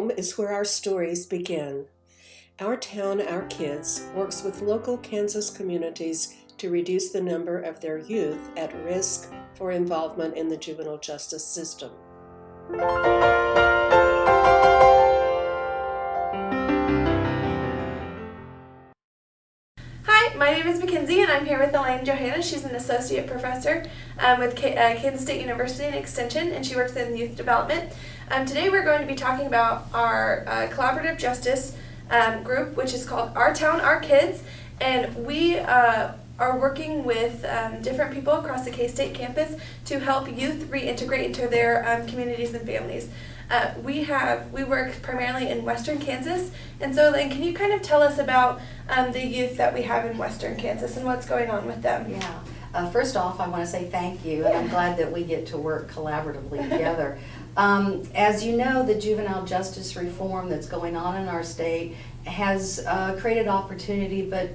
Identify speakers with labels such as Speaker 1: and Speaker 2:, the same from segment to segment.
Speaker 1: Home is where our stories begin. Our Town, Our Kids works with local Kansas communities to reduce the number of their youth at risk for involvement in the juvenile justice system.
Speaker 2: Hi, my name is Mackenzie and I'm here with Elaine Johanna. She's an associate professor with Kansas State University in Extension, and she works in youth development. Today we're going to be talking about our collaborative justice group, which is called Our Town, Our Kids, and we are working with different people across the K-State campus to help youth reintegrate into their communities and families. We work primarily in Western Kansas, and so Elaine, can you kind of tell us about the youth that we have in Western Kansas and what's going on with them?
Speaker 3: Yeah. First off, I want to say thank you, and I'm glad that we get to work collaboratively together. As you know, the juvenile justice reform that's going on in our state has created opportunity but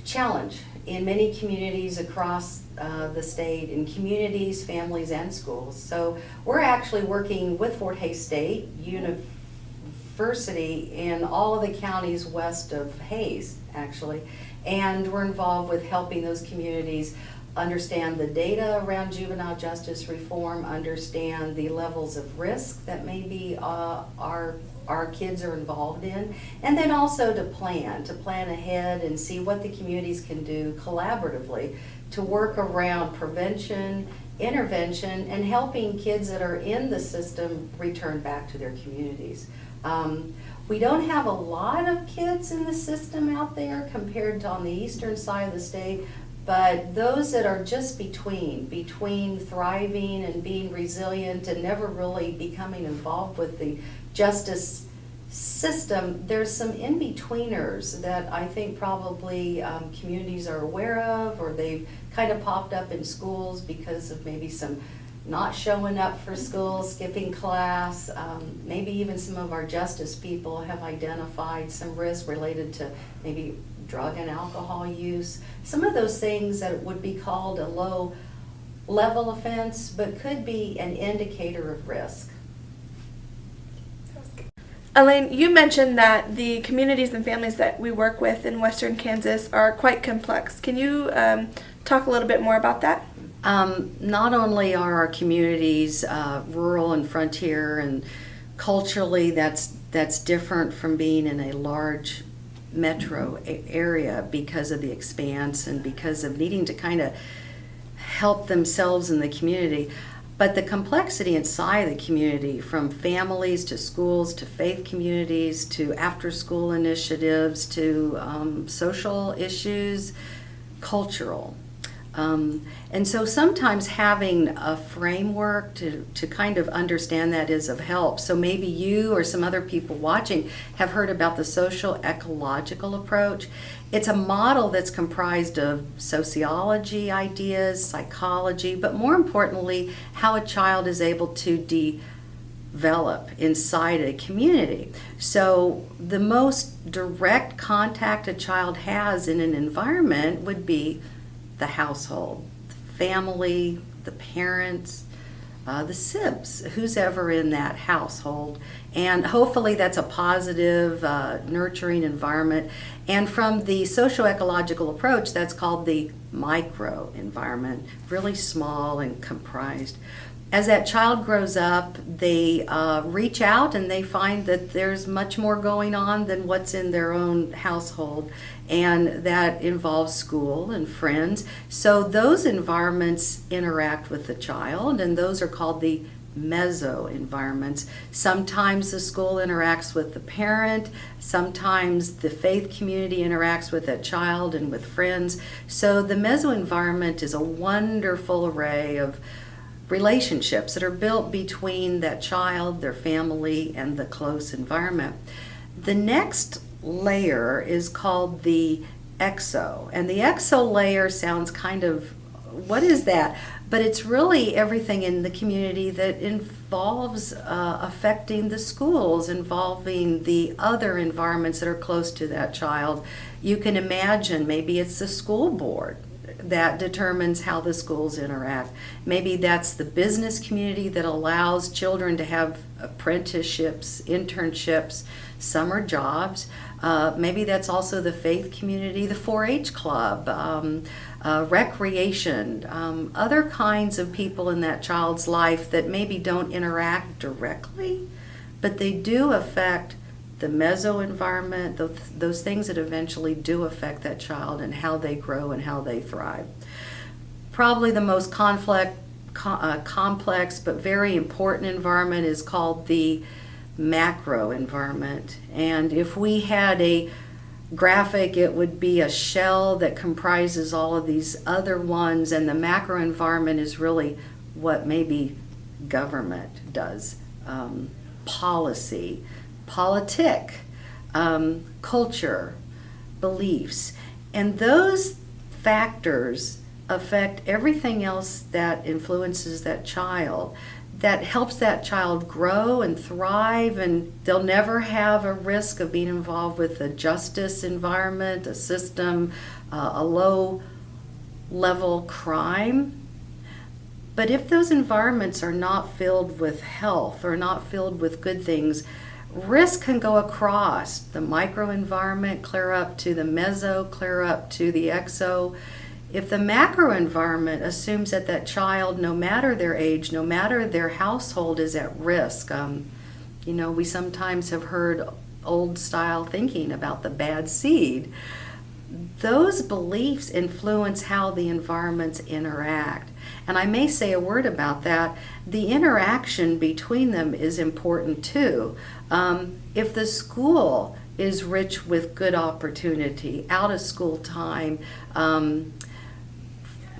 Speaker 3: challenge in many communities across the state, in communities, families, and schools. So we're actually working with Fort Hays State University in all of the counties west of Hays, actually, and we're involved with helping those communities understand the data around juvenile justice reform, understand the levels of risk that maybe our kids are involved in, and then also to plan ahead and see what the communities can do collaboratively to work around prevention, intervention, and helping kids that are in the system return back to their communities. We don't have a lot of kids in the system out there compared to on the eastern side of the state, but those that are just between thriving and being resilient and never really becoming involved with the justice system, there's some in-betweeners that I think probably communities are aware of, or they've kind of popped up in schools because of maybe some not showing up for school, skipping class. Maybe even some of our justice people have identified some risk related to maybe drug and alcohol use. Some of those things that would be called a low-level offense, but could be an indicator of risk.
Speaker 2: Elaine, you mentioned that the communities and families that we work with in Western Kansas are quite complex. Can you talk a little bit more about that?
Speaker 3: Not only are our communities rural and frontier, and culturally that's different from being in a large metro area because of the expanse and because of needing to kind of help themselves in the community, but the complexity inside the community, from families to schools to faith communities to after-school initiatives to social issues, cultural. And so sometimes having a framework to kind of understand that is of help. So maybe you or some other people watching have heard about the Socio-Ecological approach. It's a model that's comprised of sociology ideas, psychology, but more importantly, how a child is able to develop inside a community. So the most direct contact a child has in an environment would be the household, the family, the parents, the sibs, who's ever in that household. And hopefully that's a positive, nurturing environment. And from the socio-ecological approach, that's called the micro environment, really small and comprised. As that child grows up, they reach out and they find that there's much more going on than what's in their own household, and that involves school and friends. So those environments interact with the child, and those are called the meso environments. Sometimes the school interacts with the parent, sometimes the faith community interacts with that child and with friends. So the meso environment is a wonderful array of relationships that are built between that child, their family, and the close environment. The next layer is called the exo, and the exo layer sounds kind of, what is that? But it's really everything in the community that involves affecting the schools, involving the other environments that are close to that child. You can imagine maybe it's the school board that determines how the schools interact. Maybe that's the business community that allows children to have apprenticeships, internships, summer jobs. Maybe that's also the faith community, the 4-H club, recreation, other kinds of people in that child's life that maybe don't interact directly, but they do affect the meso environment, those things that eventually do affect that child and how they grow and how they thrive. Probably the most complex but very important environment is called the macro environment. And if we had a graphic, it would be a shell that comprises all of these other ones, and the macro environment is really what maybe government does, policy, politic, culture, beliefs. And those factors affect everything else that influences that child, that helps that child grow and thrive, and they'll never have a risk of being involved with a justice environment, a system, a low-level crime. But if those environments are not filled with health or not filled with good things, risk can go across the microenvironment, clear up to the meso, clear up to the exo. If the macro environment assumes that that child, no matter their age, no matter their household, is at risk, we sometimes have heard old style thinking about the bad seed. Those beliefs influence how the environments interact. And I may say a word about that. The interaction between them is important too. If the school is rich with good opportunity, out of school time,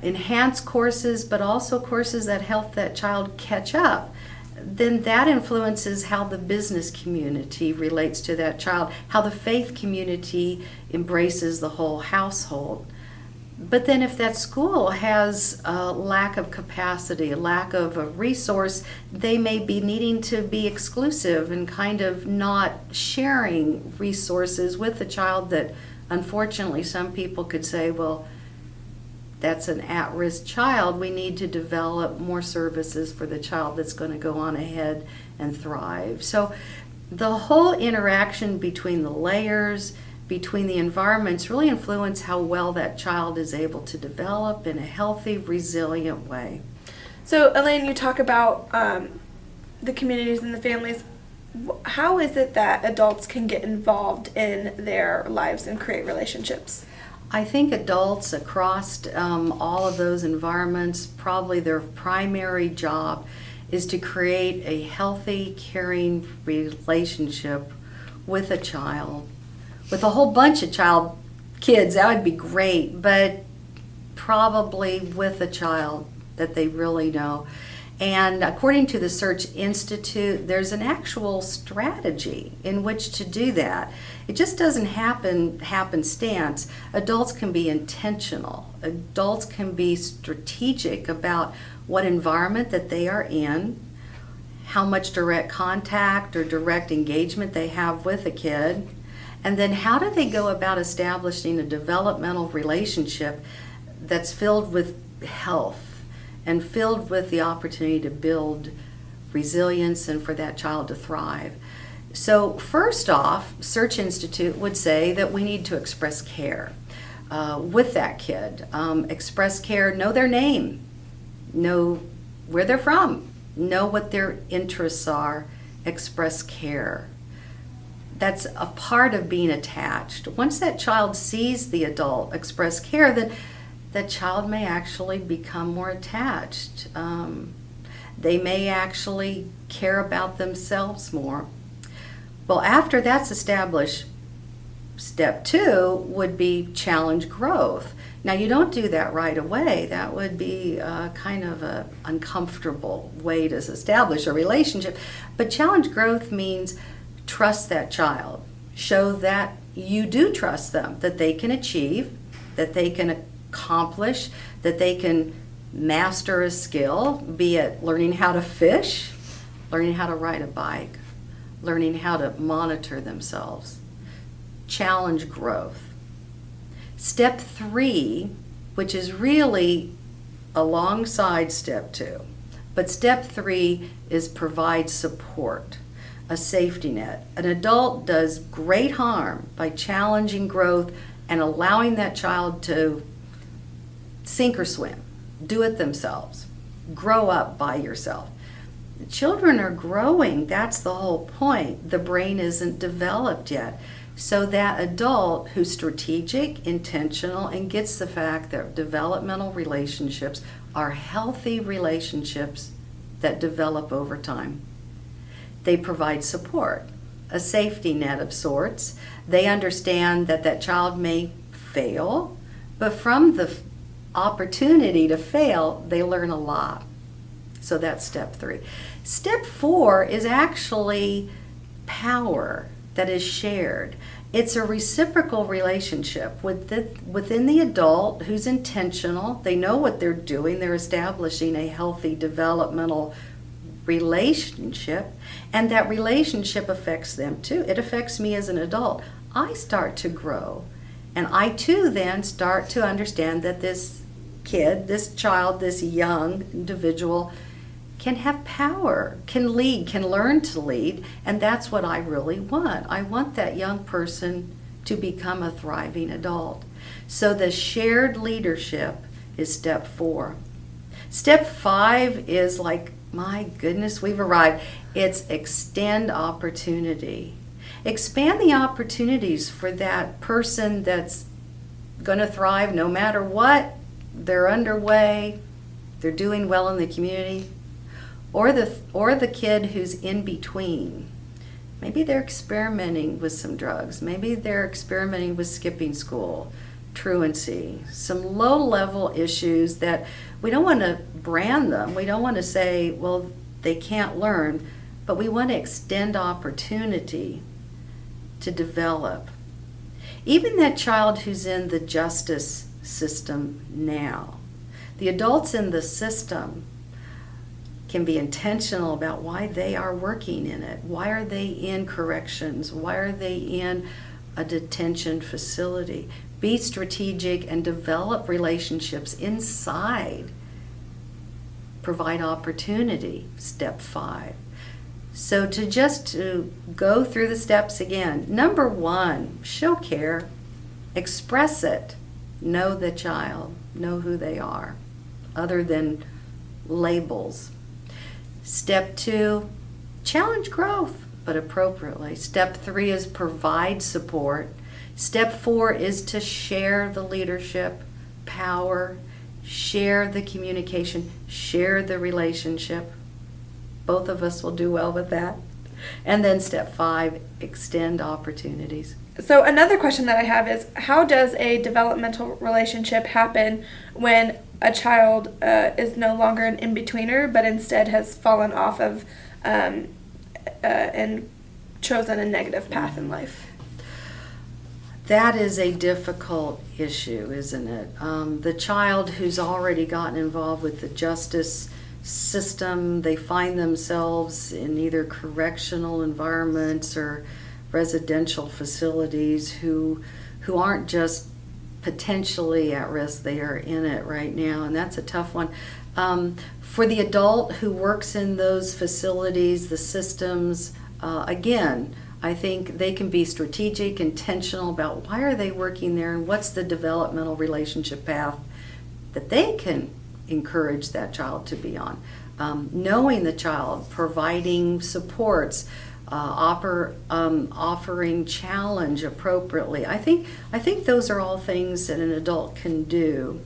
Speaker 3: enhanced courses, but also courses that help that child catch up, then that influences how the business community relates to that child, how the faith community embraces the whole household. But then if that school has a lack of capacity, a lack of a resource, they may be needing to be exclusive and kind of not sharing resources with the child that, unfortunately, some people could say, well, that's an at-risk child. We need to develop more services for the child that's going to go on ahead and thrive. So the whole interaction between the layers, between the environments, really influence how well that child is able to develop in a healthy, resilient way.
Speaker 2: So, Elaine, you talk about the communities and the families. How is it that adults can get involved in their lives and create relationships?
Speaker 3: I think adults across all of those environments, probably their primary job is to create a healthy, caring relationship with a child. With a whole bunch of kids, that would be great, but probably with a child that they really know. And according to the Search Institute, there's an actual strategy in which to do that. It just doesn't happen happenstance. Adults can be intentional. Adults can be strategic about what environment that they are in, how much direct contact or direct engagement they have with a kid, and then how do they go about establishing a developmental relationship that's filled with health and filled with the opportunity to build resilience and for that child to thrive. So first off, Search Institute would say that we need to express care with that kid. Express care, know their name, know where they're from, know what their interests are, express care. That's a part of being attached. Once that child sees the adult express care, then that child may actually become more attached. They may actually care about themselves more. Well, after that's established, step 2 would be challenge growth. Now, you don't do that right away. That would be kind of an uncomfortable way to establish a relationship. But challenge growth means trust that child. Show that you do trust them, that they can achieve, that they can accomplish, that they can master a skill, be it learning how to fish, learning how to ride a bike, learning how to monitor themselves. Challenge growth. Step 3 which is really alongside step 2. But step 3 is provide support, a safety net. An adult does great harm by challenging growth and allowing that child to sink or swim, do it themselves, grow up by yourself. Children are growing, that's the whole point. The brain isn't developed yet. So that adult who's strategic, intentional, and gets the fact that developmental relationships are healthy relationships that develop over time. They provide support, a safety net of sorts. They understand that that child may fail, but from the opportunity to fail, they learn a lot. So that's step 3. Step 4 is actually power that is shared. It's a reciprocal relationship within the adult who's intentional. They know what they're doing. They're establishing a healthy developmental relationship, and that relationship affects them too. It affects me as an adult. I start to grow, and I too then start to understand that this kid, this child, this young individual can have power, can lead, can learn to lead, and that's what I really want. I want that young person to become a thriving adult. So the shared leadership is step 4. Step 5 is like, my goodness, we've arrived. It's extend opportunity. Expand the opportunities for that person that's going to thrive no matter what. They're underway, they're doing well in the community, or the kid who's in between. Maybe they're experimenting with some drugs. Maybe they're experimenting with skipping school, truancy, some low-level issues that we don't want to brand them. We don't want to say, well, they can't learn, but we want to extend opportunity to develop. Even that child who's in the justice system now, the adults in the system can be intentional about why they are working in it. Why are they in corrections? Why are they in a detention facility? Be strategic and develop relationships inside. Provide opportunity, step 5. So to go through the steps again. Number 1, show care. Express it. Know the child. Know who they are, other than labels. Step 2, challenge growth, but appropriately. Step 3 is provide support. Step 4 is to share the leadership, power, share the communication, share the relationship. Both of us will do well with that. And then step 5, extend opportunities.
Speaker 2: So another question that I have is, how does a developmental relationship happen when a child is no longer an in-betweener, but instead has fallen off of and chosen a negative path in life?
Speaker 3: That is a difficult issue, isn't it? The child who's already gotten involved with the justice system, they find themselves in either correctional environments or residential facilities who aren't just potentially at risk, they are in it right now, and that's a tough one. For the adult who works in those facilities, the systems, again, I think they can be strategic, intentional about why are they working there and what's the developmental relationship path that they can encourage that child to be on. Knowing the child, providing supports, offering challenge appropriately. I think those are all things that an adult can do.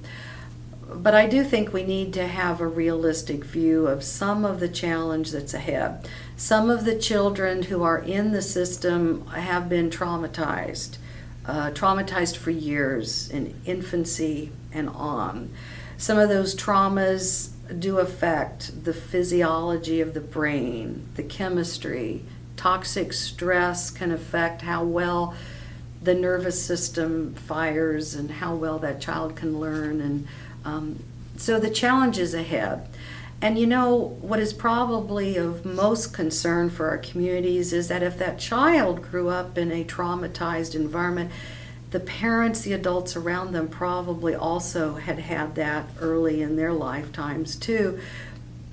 Speaker 3: But I do think we need to have a realistic view of some of the challenge that's ahead. Some of the children who are in the system have been traumatized for years in infancy and on. Some of those traumas do affect the physiology of the brain, the chemistry. Toxic stress can affect how well the nervous system fires and how well that child can learn. And so the challenge is ahead. And you know, what is probably of most concern for our communities is that if that child grew up in a traumatized environment, the parents, the adults around them probably also had that early in their lifetimes too.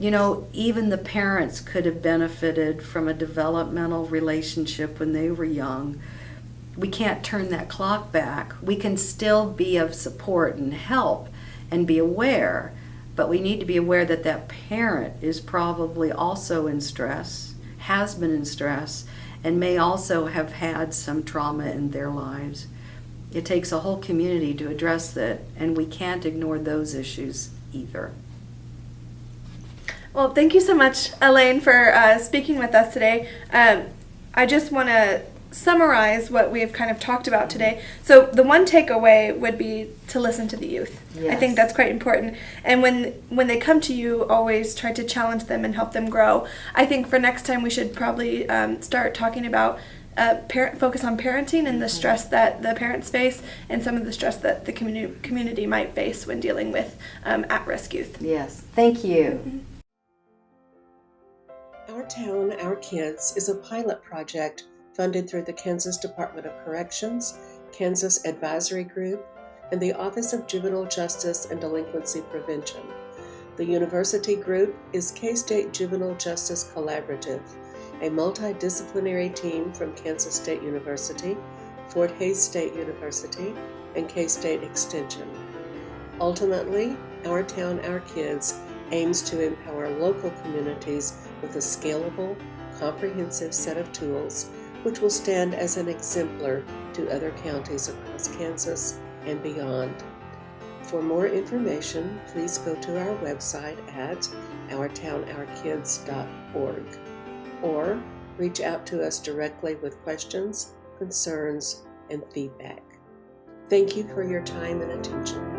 Speaker 3: You know, even the parents could have benefited from a developmental relationship when they were young. We can't turn that clock back. We can still be of support and help and be aware, but we need to be aware that that parent is probably also in stress, has been in stress, and may also have had some trauma in their lives. It takes a whole community to address that, and we can't ignore those issues either.
Speaker 2: Well, thank you so much, Elaine, for speaking with us today. I just want to summarize what we've kind of talked about today. So the one takeaway would be to listen to the youth.
Speaker 3: Yes.
Speaker 2: I think that's quite important. And when they come to you, always try to challenge them and help them grow. I think for next time we should probably start talking about focus on parenting and the stress that the parents face and some of the stress that the community might face when dealing with at-risk youth.
Speaker 3: Yes, thank you.
Speaker 1: Our Town, Our Kids is a pilot project funded through the Kansas Department of Corrections, Kansas Advisory Group, and the Office of Juvenile Justice and Delinquency Prevention. The university group is K-State Juvenile Justice Collaborative, a multidisciplinary team from Kansas State University, Fort Hays State University, and K-State Extension. Ultimately, Our Town, Our Kids aims to empower local communities with a scalable, comprehensive set of tools which will stand as an exemplar to other counties across Kansas and beyond. For more information, please go to our website at ourtownourkids.org or reach out to us directly with questions, concerns, and feedback. Thank you for your time and attention.